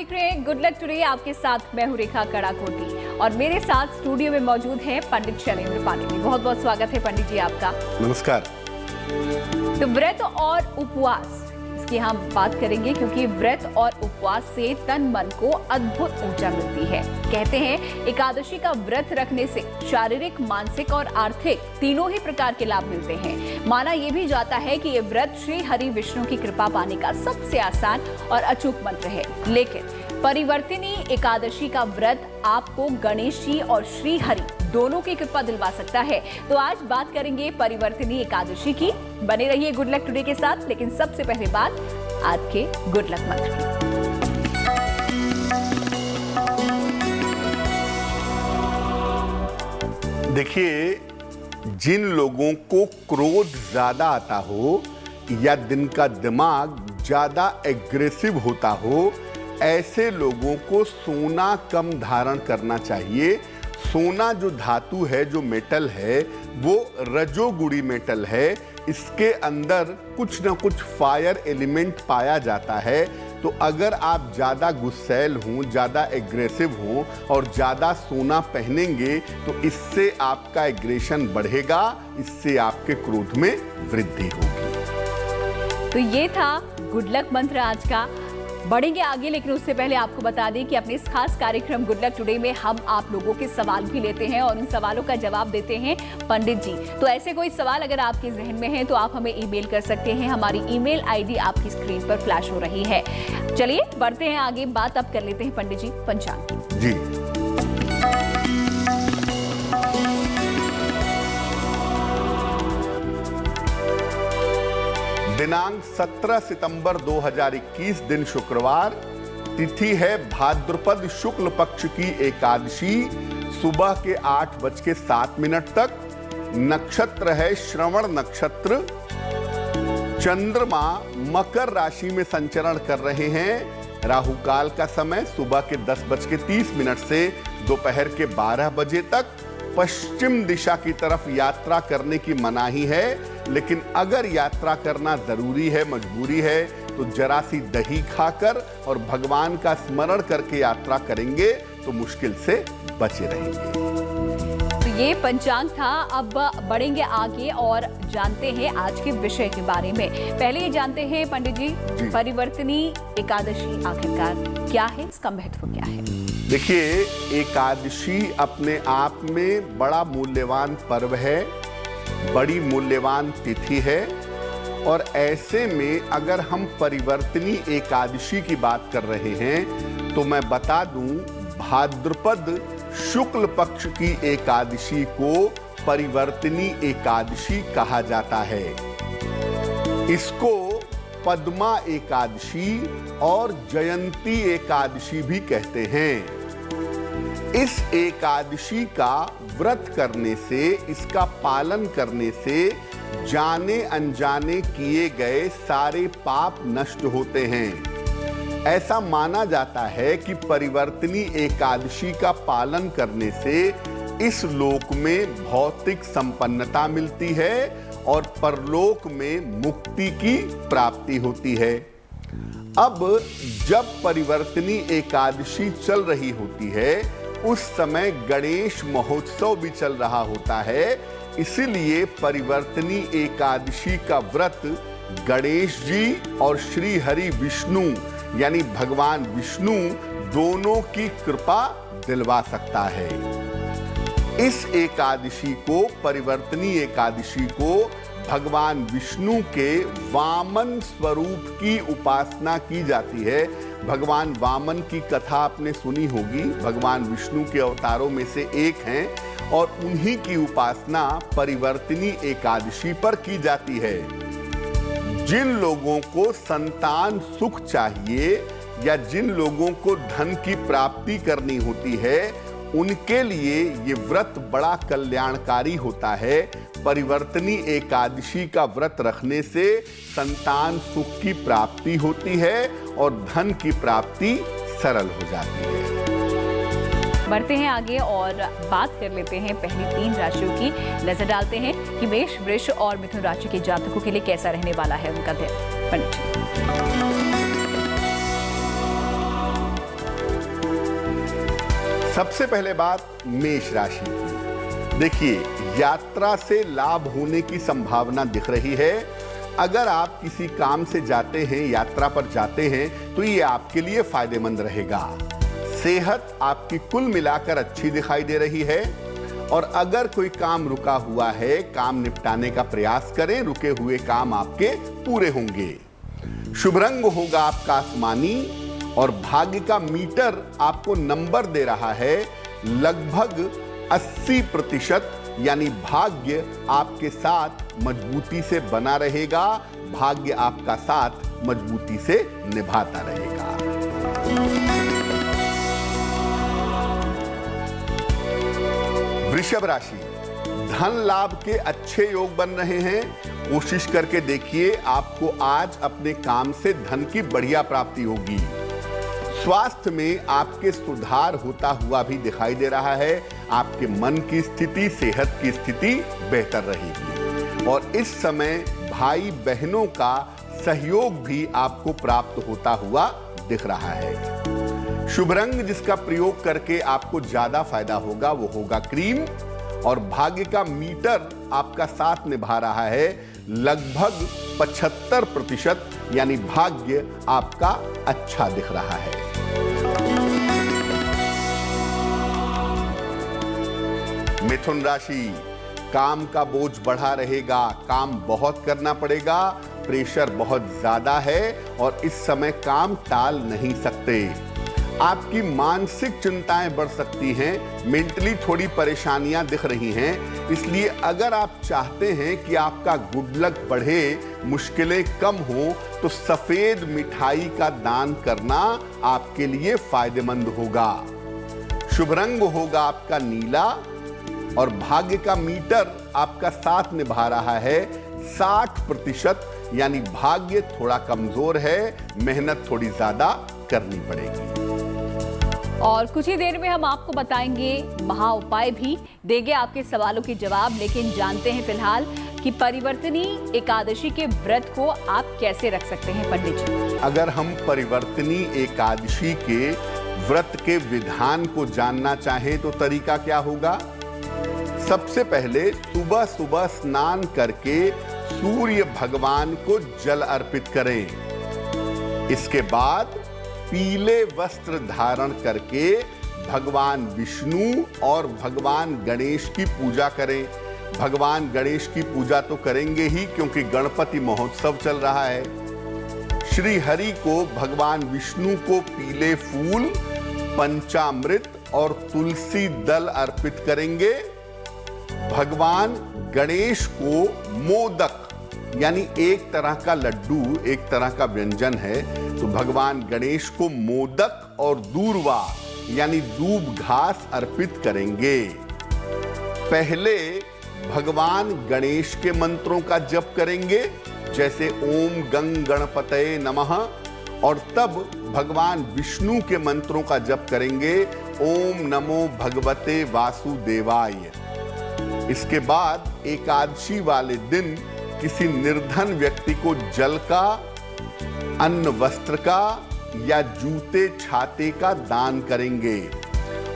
देख रहे हैं गुड लक टुडे। आपके साथ मैं हूं रेखा कड़ाकोटी और मेरे साथ स्टूडियो में मौजूद हैं पंडित शैलेंद्र पानीनी। बहुत बहुत स्वागत है पंडित जी आपका। नमस्कार। तो व्रत और उपवास की हम बात करेंगे, क्योंकि व्रत और उपवास से तन मन को अद्भुत ऊर्जा मिलती है। कहते हैं एकादशी का व्रत रखने से शारीरिक, मानसिक और आर्थिक तीनों ही प्रकार के लाभ मिलते हैं। माना यह भी जाता है कि ये व्रत श्री हरि विष्णु की कृपा पाने का सबसे आसान और अचूक मंत्र है। लेकिन परिवर्तिनी एकादशी का व्रत आपको गणेश जी और श्री हरि दोनों की कृपा दिलवा सकता है। तो आज बात करेंगे परिवर्तिनी एकादशी की। बने रहिए गुड लक टुडे के साथ। लेकिन सबसे पहले बात आज के गुड लक मंत्र की। देखिए, जिन लोगों को क्रोध ज्यादा आता हो या दिन का दिमाग ज्यादा एग्रेसिव होता हो, ऐसे लोगों को सोना कम धारण करना चाहिए। सोना जो धातु है, जो मेटल है, वो रजोगुणी मेटल है। इसके अंदर कुछ ना कुछ फायर एलिमेंट पाया जाता है। तो अगर आप ज़्यादा गुस्सैल हों, ज़्यादा एग्रेसिव हों और ज़्यादा सोना पहनेंगे तो इससे आपका एग्रेशन बढ़ेगा, इससे आपके क्रोध में वृद्धि होगी। तो ये था गुड लक मंत्र आज का। बढ़ेंगे आगे, लेकिन उससे पहले आपको बता दें कि अपने इस खास कार्यक्रम गुड लक टुडे में हम आप लोगों के सवाल भी लेते हैं और उन सवालों का जवाब देते हैं पंडित जी। तो ऐसे कोई सवाल अगर आपके जहन में है तो आप हमें ईमेल कर सकते हैं। हमारी ईमेल आईडी आपकी स्क्रीन पर फ्लैश हो रही है। चलिए बढ़ते हैं आगे। बात अब कर लेते हैं पंडित जी पंचांग की। जी, दिनांक 17 सितंबर 2021 दिन शुक्रवार। तिथि है भाद्रपद शुक्ल पक्ष की एकादशी, सुबह के 8:07 तक। नक्षत्र है श्रवण नक्षत्र। चंद्रमा मकर राशि में संचरण कर रहे हैं। राहु काल का समय सुबह के 10:30 से दोपहर के 12 बजे तक। पश्चिम दिशा की तरफ यात्रा करने की मनाही है, लेकिन अगर यात्रा करना जरूरी है, मजबूरी है, तो जरा सी दही खाकर और भगवान का स्मरण करके यात्रा करेंगे तो मुश्किल से बचे रहेंगे। तो ये पंचांग था। अब बढ़ेंगे आगे और जानते हैं आज के विषय के बारे में। पहले ये जानते हैं पंडित जी, परिवर्तिनी एकादशी आखिरकार क्या है, इसका महत्व क्या है? देखिए, एकादशी अपने आप में बड़ा मूल्यवान पर्व है, बड़ी मूल्यवान तिथि है। और ऐसे में अगर हम परिवर्तिनी एकादशी की बात कर रहे हैं तो मैं बता दूं, भाद्रपद शुक्ल पक्ष की एकादशी को परिवर्तिनी एकादशी कहा जाता है। इसको पद्मा एकादशी और जयंती एकादशी भी कहते हैं। इस एकादशी का व्रत करने से, इसका पालन करने से जाने अनजाने किए गए सारे पाप नष्ट होते हैं। ऐसा माना जाता है कि परिवर्तिनी एकादशी का पालन करने से इस लोक में भौतिक संपन्नता मिलती है और परलोक में मुक्ति की प्राप्ति होती है। अब जब परिवर्तिनी एकादशी चल रही होती है, उस समय गणेश महोत्सव भी चल रहा होता है। इसीलिए परिवर्तिनी एकादशी का व्रत गणेश जी और श्री हरि विष्णु यानी भगवान विष्णु दोनों की कृपा दिलवा सकता है। इस एकादशी को, परिवर्तिनी एकादशी को, भगवान विष्णु के वामन स्वरूप की उपासना की जाती है। भगवान वामन की कथा आपने सुनी होगी। भगवान विष्णु के अवतारों में से एक हैं और उन्हीं की उपासना परिवर्तिनी एकादशी पर की जाती है। जिन लोगों को संतान सुख चाहिए या जिन लोगों को धन की प्राप्ति करनी होती है, उनके लिए ये व्रत बड़ा कल्याणकारी होता है। परिवर्तिनी एकादशी का व्रत रखने से संतान सुख की प्राप्ति होती है और धन की प्राप्ति सरल हो जाती है। बढ़ते हैं आगे और बात कर लेते हैं पहली 3 राशियों की। नजर डालते हैं कि मेष, वृष और मिथुन राशि के जातकों के लिए कैसा रहने वाला है उनका दिन। पंडित जी। सबसे पहले बात मेष राशि की। देखिए, यात्रा से लाभ होने की संभावना दिख रही है। अगर आप किसी काम से जाते हैं, यात्रा पर जाते हैं, तो ये आपके लिए फायदेमंद रहेगा। सेहत आपकी कुल मिलाकर अच्छी दिखाई दे रही है। और अगर कोई काम रुका हुआ है, काम निपटाने का प्रयास करें, रुके हुए काम आपके पूरे होंगे। शुभ रंग होगा आपका आसमानी और भाग्य का मीटर आपको नंबर दे रहा है लगभग 80%, यानी भाग्य आपके साथ मजबूती से बना रहेगा, भाग्य आपका साथ मजबूती से निभाता रहेगा। वृषभ राशि, धन लाभ के अच्छे योग बन रहे हैं। कोशिश करके देखिए, आपको आज अपने काम से धन की बढ़िया प्राप्ति होगी। स्वास्थ्य में आपके सुधार होता हुआ भी दिखाई दे रहा है। आपके मन की स्थिति, सेहत की स्थिति बेहतर रहेगी। और इस समय भाई बहनों का सहयोग भी आपको प्राप्त होता हुआ दिख रहा है। शुभ रंग जिसका प्रयोग करके आपको ज्यादा फायदा होगा वो होगा क्रीम। और भाग्य का मीटर आपका साथ निभा रहा है लगभग 75%, यानी भाग्य आपका अच्छा दिख रहा है। मिथुन राशि, काम का बोझ बढ़ा रहेगा, काम बहुत करना पड़ेगा, प्रेशर बहुत ज्यादा है और इस समय काम टाल नहीं सकते। आपकी मानसिक चिंताएं बढ़ सकती हैं, मेंटली थोड़ी परेशानियां दिख रही हैं। इसलिए अगर आप चाहते हैं कि आपका गुड लक बढ़े, मुश्किलें कम हो, तो सफेद मिठाई का दान करना आपके लिए फायदेमंद होगा। शुभ रंग होगा आपका नीला और भाग्य का मीटर आपका साथ निभा रहा है 60%, यानी भाग्य थोड़ा कमजोर है, मेहनत थोड़ी ज्यादा करनी पड़ेगी। और कुछ ही देर में हम आपको बताएंगे महा उपाय भी, देंगे आपके सवालों के जवाब। लेकिन जानते हैं फिलहाल कि परिवर्तनी एकादशी के व्रत को आप कैसे रख सकते हैं पंडित जी। अगर हम परिवर्तनी एकादशी के व्रत के विधान को जानना चाहें तो तरीका क्या होगा? सबसे पहले सुबह सुबह स्नान करके सूर्य भगवान को जल अर्पित करें। इसके बाद पीले वस्त्र धारण करके भगवान विष्णु और भगवान गणेश की पूजा करें। भगवान गणेश की पूजा तो करेंगे ही, क्योंकि गणपति महोत्सव चल रहा है। श्री हरि को, भगवान विष्णु को पीले फूल, पंचामृत और तुलसी दल अर्पित करेंगे। भगवान गणेश को मोदक, यानी एक तरह का लड्डू, एक तरह का व्यंजन है, तो भगवान गणेश को मोदक और दूर्वा यानी दूब घास अर्पित करेंगे। पहले भगवान गणेश के मंत्रों का जप करेंगे, जैसे ओम गंग गणपतये नमः, और तब भगवान विष्णु के मंत्रों का जप करेंगे, ओम नमो भगवते वासुदेवाय। इसके बाद एकादशी वाले दिन किसी निर्धन व्यक्ति को जल का, अन्न वस्त्र का या जूते छाते का दान करेंगे।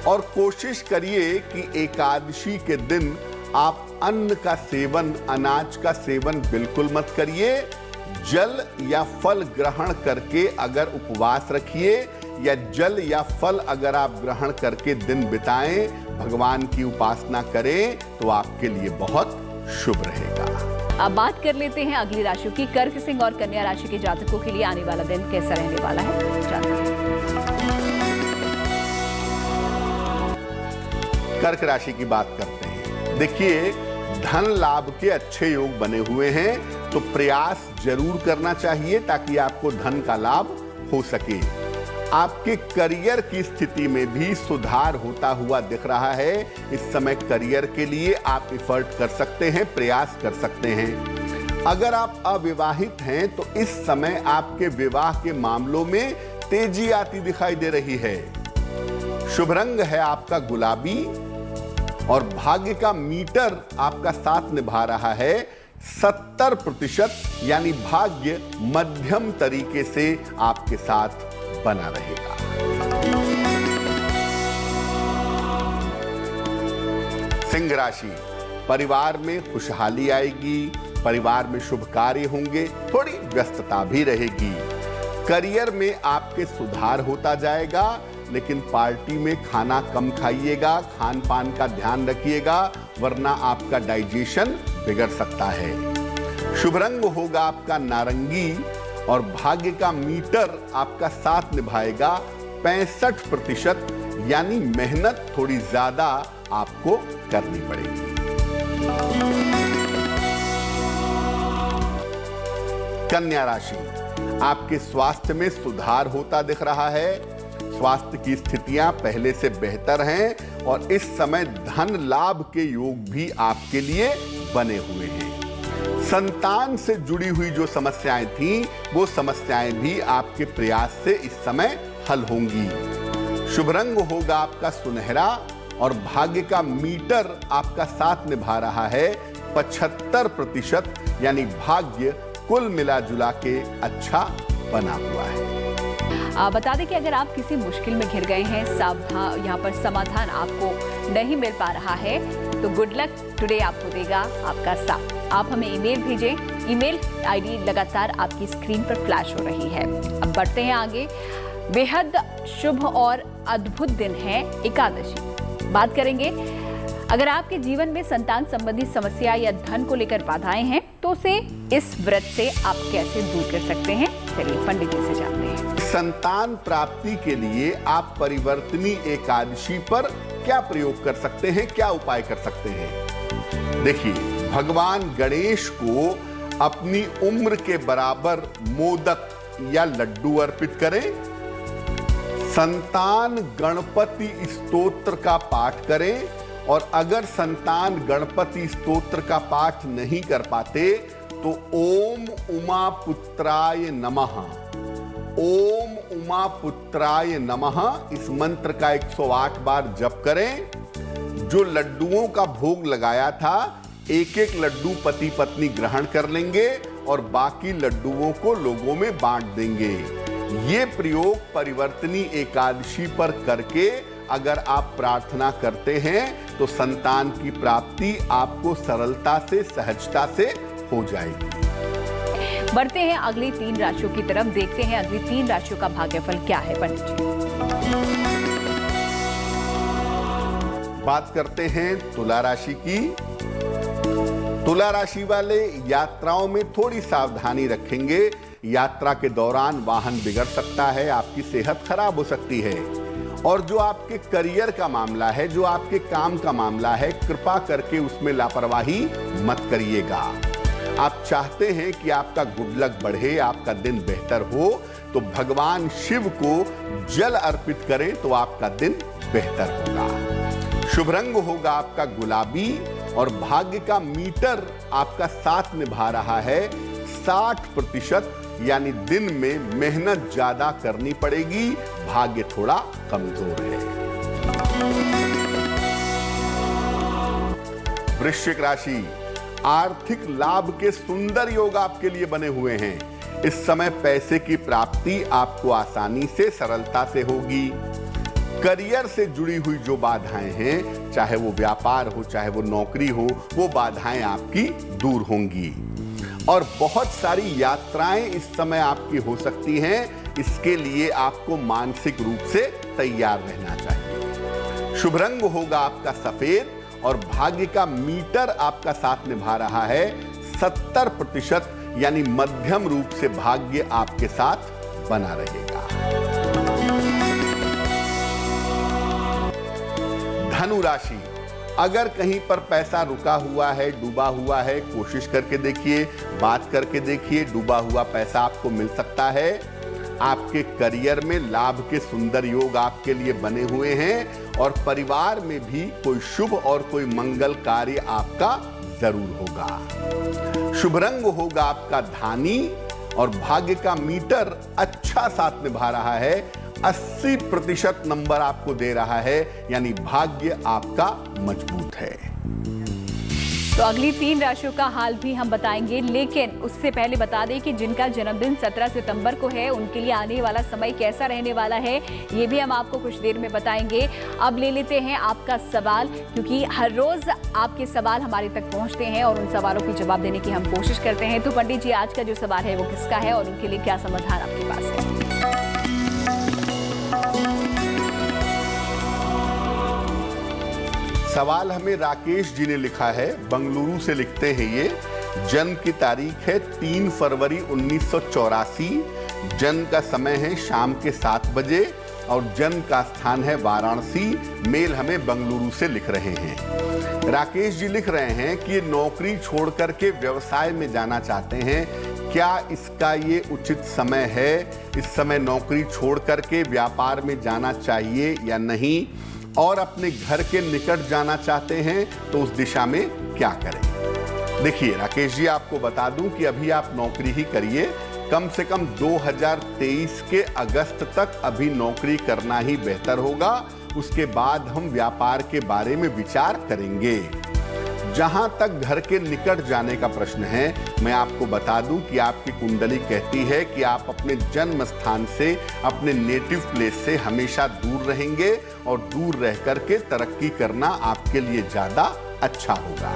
और कोशिश करिए कि एकादशी के दिन आप अन्न का सेवन, अनाज का सेवन बिल्कुल मत करिए। जल या फल ग्रहण करके अगर उपवास रखिए, या जल या फल अगर आप ग्रहण करके दिन बिताएं, भगवान की उपासना करें, तो आपके लिए बहुत शुभ रहेगा। अब बात कर लेते हैं अगली राशियों की। कर्क सिंह और कन्या राशि के जातकों के लिए आने वाला दिन कैसा रहने वाला है, जानते हैं। कर्क राशि की बात करते हैं। देखिए, धन लाभ के अच्छे योग बने हुए हैं, तो प्रयास जरूर करना चाहिए ताकि आपको धन का लाभ हो सके। आपके करियर की स्थिति में भी सुधार होता हुआ दिख रहा है। इस समय करियर के लिए आप एफर्ट कर सकते हैं, प्रयास कर सकते हैं। अगर आप अविवाहित हैं तो इस समय आपके विवाह के मामलों में तेजी आती दिखाई दे रही है। शुभ रंग है आपका गुलाबी और भाग्य का मीटर आपका साथ निभा रहा है 70%, यानी भाग्य मध्यम तरीके से आपके साथ बना रहेगा। सिंह राशि, परिवार में खुशहाली आएगी, परिवार में शुभ कार्य होंगे, थोड़ी व्यस्तता भी रहेगी। करियर में आपके सुधार होता जाएगा, लेकिन पार्टी में खाना कम खाइएगा, खान पान का ध्यान रखिएगा, वरना आपका डाइजेशन बिगड़ सकता है। शुभ रंग होगा आपका नारंगी और भाग्य का मीटर आपका साथ निभाएगा 65%, यानी मेहनत थोड़ी ज्यादा आपको करनी पड़ेगी। कन्या राशि, आपके स्वास्थ्य में सुधार होता दिख रहा है। स्वास्थ्य की स्थितियां पहले से बेहतर हैं और इस समय धन लाभ के योग भी आपके लिए बने हुए हैं। संतान से जुड़ी हुई जो समस्याएं थीं, वो समस्याएं भी आपके प्रयास से इस समय हल होंगी। शुभ रंग होगा आपका सुनहरा और भाग्य का मीटर आपका साथ निभा रहा है 75%, यानी भाग्य कुल मिला जुला के अच्छा बना हुआ है। बता दें कि अगर आप किसी मुश्किल में घिर गए हैं, सावधान, यहाँ पर समाधान आपको नहीं मिल पा रहा है, तो गुड लक टुडे आपको देगा आपका साथ। आप हमें ईमेल भेजें, ईमेल आईडी लगातार आपकी स्क्रीन पर फ्लैश हो रही है। अब बढ़ते हैं आगे। बेहद शुभ और अद्भुत दिन है एकादशी। बात करेंगे, अगर आपके जीवन में संतान संबंधी समस्या या धन को लेकर बाधाएं हैं, तो उसे इस व्रत से आप कैसे दूर कर सकते हैं? चलिए पंडित जी से जानते हैं। संतान प्राप्ति के लिए आप परिवर्तनी एकादशी पर क्या प्रयोग कर सकते हैं, क्या उपाय कर सकते हैं? देखिए, भगवान गणेश को अपनी उम्र के बराबर मोदक या लड्डू अर्पित करें। संतान गणपति स्तोत्र का पाठ करें, और अगर संतान गणपति स्तोत्र का पाठ नहीं कर पाते तो ओम उमा पुत्राय नमः, ओम उमा पुत्राय नमः इस मंत्र का 108 बार जप करें। जो लड्डुओं का भोग लगाया था, एक एक लड्डू पति पत्नी ग्रहण कर लेंगे और बाकी लड्डुओं को लोगों में बांट देंगे। ये प्रयोग परिवर्तनी एकादशी पर करके अगर आप प्रार्थना करते हैं तो संतान की प्राप्ति आपको सरलता से, सहजता से हो जाएगी। बढ़ते हैं अगली 3 राशियों की तरफ, देखते हैं अगली 3 राशियों का भाग्यफल क्या है पंडित जी। बात करते हैं तुला राशि की। तुला राशि वाले यात्राओं में थोड़ी सावधानी रखेंगे। यात्रा के दौरान वाहन बिगड़ सकता है, आपकी सेहत खराब हो सकती है। और जो आपके करियर का मामला है, जो आपके काम का मामला है, कृपा करके उसमें लापरवाही मत करिएगा। आप चाहते हैं कि आपका गुड लक बढ़े, आपका दिन बेहतर हो, तो भगवान शिव को जल अर्पित करें तो आपका दिन बेहतर होगा। शुभ रंग होगा आपका गुलाबी और भाग्य का मीटर आपका साथ निभा रहा है 60%, यानी दिन में मेहनत ज्यादा करनी पड़ेगी, भाग्य थोड़ा कमजोर है। वृश्चिक राशि, आर्थिक लाभ के सुंदर योग आपके लिए बने हुए हैं। इस समय पैसे की प्राप्ति आपको आसानी से, सरलता से होगी। करियर से जुड़ी हुई जो बाधाएं हैं, चाहे वो व्यापार हो, चाहे वो नौकरी हो, वो बाधाएं आपकी दूर होंगी। और बहुत सारी यात्राएं इस समय आपकी हो सकती हैं, इसके लिए आपको मानसिक रूप से तैयार रहना चाहिए। शुभ रंग होगा आपका सफेद और भाग्य का मीटर आपका साथ निभा रहा है 70%, यानी मध्यम रूप से भाग्य आपके साथ बना रहेगा। धनु राशि, अगर कहीं पर पैसा रुका हुआ है, डूबा हुआ है, कोशिश करके देखिए, बात करके देखिए, डूबा हुआ पैसा आपको मिल सकता है। आपके करियर में लाभ के सुंदर योग आपके लिए बने हुए हैं और परिवार में भी कोई शुभ और कोई मंगल कार्य आपका जरूर होगा। शुभ रंग होगा आपका धानी और भाग्य का मीटर अच्छा साथ निभा रहा है, 80% नंबर आपको दे रहा है, यानी भाग्य आपका मजबूत है। तो अगली 3 राशियों का हाल भी हम बताएंगे, लेकिन उससे पहले बता दें कि जिनका जन्मदिन 17 सितंबर को है उनके लिए आने वाला समय कैसा रहने वाला है ये भी हम आपको कुछ देर में बताएंगे। अब ले लेते हैं आपका सवाल, क्योंकि हर रोज आपके सवाल हमारे तक पहुंचते हैं और उन सवालों के जवाब देने की हम कोशिश करते हैं। तो पंडित जी, आज का जो सवाल है वो किसका है और उनके लिए क्या समाधान आपके पास है? सवाल हमें राकेश जी ने लिखा है, बंगलुरु से लिखते हैं ये। जन्म की तारीख है 3 फरवरी 1984, जन्म का समय है शाम के 7 बजे और जन्म का स्थान है वाराणसी। मेल हमें बंगलुरु से लिख रहे हैं। राकेश जी लिख रहे हैं कि ये नौकरी छोड़ करके व्यवसाय में जाना चाहते हैं। क्या इसका ये उचित समय है? इस समय नौकरी छोड़ करके व्यापार में जाना चाहिए या नहीं? और अपने घर के निकट जाना चाहते हैं तो उस दिशा में क्या करें? देखिए राकेश जी, आपको बता दूं कि अभी आप नौकरी ही करिए। कम से कम 2023 के अगस्त तक अभी नौकरी करना ही बेहतर होगा। उसके बाद हम व्यापार के बारे में विचार करेंगे। जहां तक घर के निकट जाने का प्रश्न है, मैं आपको बता दूं कि आपकी कुंडली कहती है कि आप अपने जन्म स्थान से, अपने नेटिव प्लेस से हमेशा दूर रहेंगे और दूर रह करके तरक्की करना आपके लिए ज्यादा अच्छा होगा।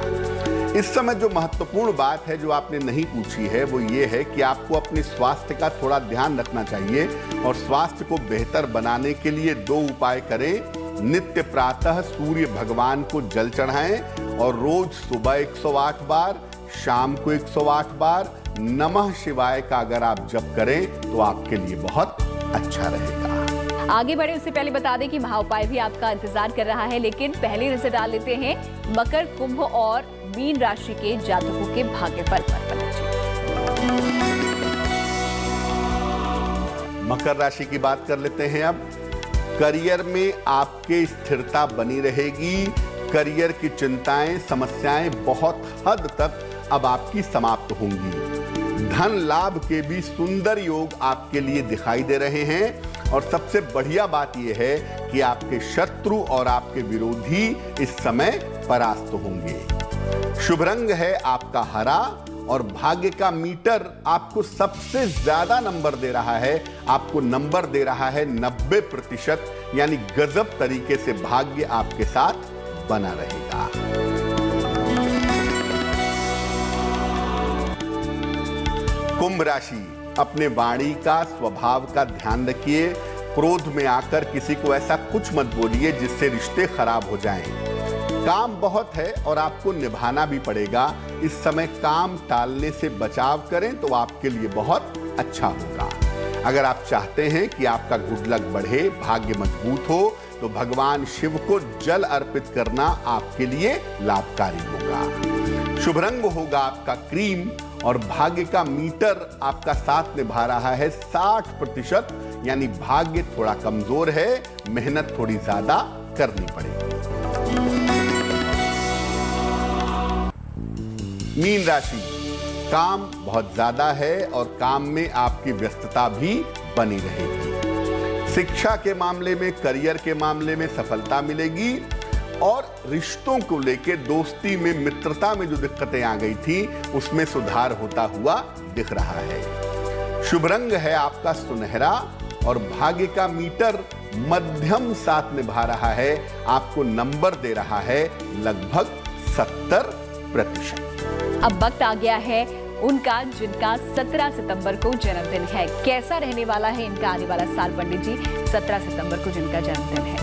इस समय जो महत्वपूर्ण बात है जो आपने नहीं पूछी है वो ये है कि आपको अपने स्वास्थ्य का थोड़ा ध्यान रखना चाहिए और स्वास्थ्य को बेहतर बनाने के लिए 2 उपाय करें। नित्य प्रातः सूर्य भगवान को जल चढ़ाएं और रोज सुबह 108 बार, शाम को 108 बार नमः शिवाय का अगर आप जप करें तो आपके लिए बहुत अच्छा रहेगा। आगे बढ़े उससे पहले बता दें कि महाउपाय भी आपका इंतजार कर रहा है, लेकिन पहले नजर डाल लेते हैं मकर, कुंभ और मीन राशि के जातकों के भाग्यफल पर। मकर राशि की बात कर लेते हैं अब। करियर में आपके स्थिरता बनी रहेगी। करियर की चिंताएं, समस्याएं बहुत हद तक अब आपकी समाप्त होंगी। धन लाभ के भी सुंदर योग आपके लिए दिखाई दे रहे हैं और सबसे बढ़िया बात यह है कि आपके शत्रु और आपके विरोधी इस समय परास्त होंगे। शुभ रंग है आपका हरा और भाग्य का मीटर आपको सबसे ज्यादा नंबर दे रहा है। आपको नंबर दे रहा है 90%, यानी गजब तरीके से भाग्य आपके साथ बना रहेगा। कुंभ राशि, अपने वाणी का, स्वभाव का ध्यान रखिए। क्रोध में आकर किसी को ऐसा कुछ मत बोलिए जिससे रिश्ते खराब हो जाएं। काम बहुत है और आपको निभाना भी पड़ेगा। इस समय काम टालने से बचाव करें तो आपके लिए बहुत अच्छा होगा। अगर आप चाहते हैं कि आपका गुड लक बढ़े, भाग्य मजबूत हो, तो भगवान शिव को जल अर्पित करना आपके लिए लाभकारी होगा। शुभ रंग होगा आपका क्रीम और भाग्य का मीटर आपका साथ निभा रहा है 60%, यानी भाग्य थोड़ा कमजोर है, मेहनत थोड़ी ज्यादा करनी पड़ेगी। मीन राशि, काम बहुत ज्यादा है और काम में आपकी व्यस्तता भी बनी रहेगी। शिक्षा के मामले में, करियर के मामले में सफलता मिलेगी और रिश्तों को लेकर, दोस्ती में, मित्रता में जो दिक्कतें आ गई थी उसमें सुधार होता हुआ दिख रहा है। शुभ रंग है आपका सुनहरा और भाग्य का मीटर मध्यम साथ निभा रहा है। आपको नंबर दे रहा है लगभग 70%। अब वक्त आ गया है उनका जिनका 17 सितंबर को जन्मदिन है। कैसा रहने वाला है इनका आने वाला साल पंडित जी, 17 सितंबर को जिनका जन्मदिन है?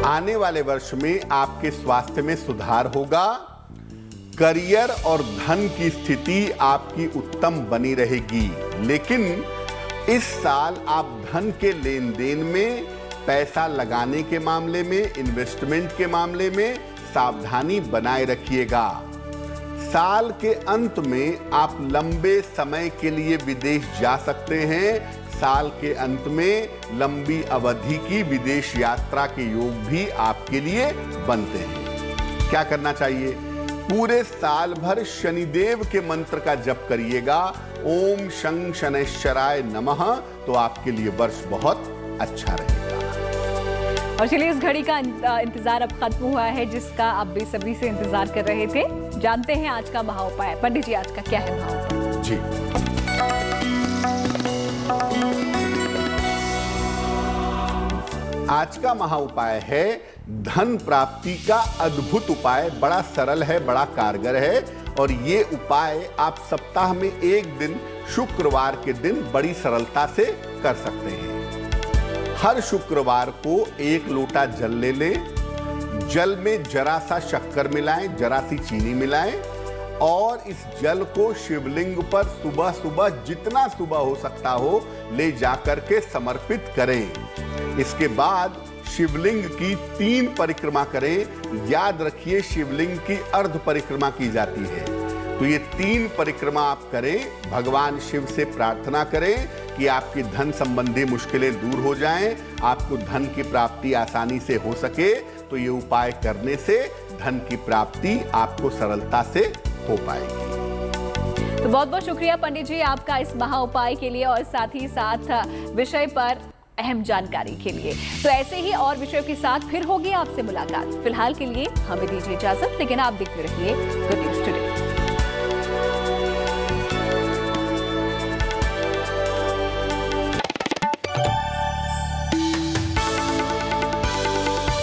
आने वाले वर्ष में आपके स्वास्थ्य में सुधार होगा। करियर और धन की स्थिति आपकी उत्तम बनी रहेगी, लेकिन इस साल आप धन के लेन देन में, पैसा लगाने के मामले में, इन्वेस्टमेंट के मामले में सावधानी बनाए रखिएगा। साल के अंत में आप लंबे समय के लिए विदेश जा सकते हैं। साल के अंत में लंबी अवधि की विदेश यात्रा के योग भी आपके लिए बनते हैं। क्या करना चाहिए? पूरे साल भर शनिदेव के मंत्र का जप करिएगा ओम शं शनैश्चराय नमः, तो आपके लिए वर्ष बहुत अच्छा रहेगा। और चलिए, इस घड़ी का इंतजार अब खत्म हुआ है जिसका आप बेसब्री से इंतजार कर रहे थे। जानते हैं आज का महाउपाय। पंडित जी, आज का क्या है महाउपाय? जी, आज का महाउपाय है धन प्राप्ति का अद्भुत उपाय। बड़ा सरल है, बड़ा कारगर है, और ये उपाय आप सप्ताह में एक दिन शुक्रवार के दिन बड़ी सरलता से कर सकते हैं। हर शुक्रवार को 1 लोटा जल ले लें, जल में जरा सा शक्कर मिलाएं, जरा सी चीनी मिलाएं, और इस जल को शिवलिंग पर सुबह सुबह, जितना सुबह हो सकता हो, ले जाकर के समर्पित करें। इसके बाद शिवलिंग की 3 परिक्रमा करें। याद रखिए, शिवलिंग की अर्ध परिक्रमा की जाती है, तो ये 3 परिक्रमा आप करें। भगवान शिव से प्रार्थना करें कि आपकी धन संबंधी मुश्किलें दूर हो जाएं, आपको धन की प्राप्ति आसानी से हो सके। तो ये उपाय करने से धन की प्राप्ति आपको सरलता से हो पाएगी। तो बहुत बहुत शुक्रिया पंडित जी आपका इस महा उपाय के लिए, और साथ ही साथ विषय पर अहम जानकारी के लिए। तो ऐसे ही और विषयों के साथ फिर होगी आपसे मुलाकात। फिलहाल के लिए हमें दीजिए इजाजत, लेकिन आप देखते रहिए गुड न्यूज टुडे।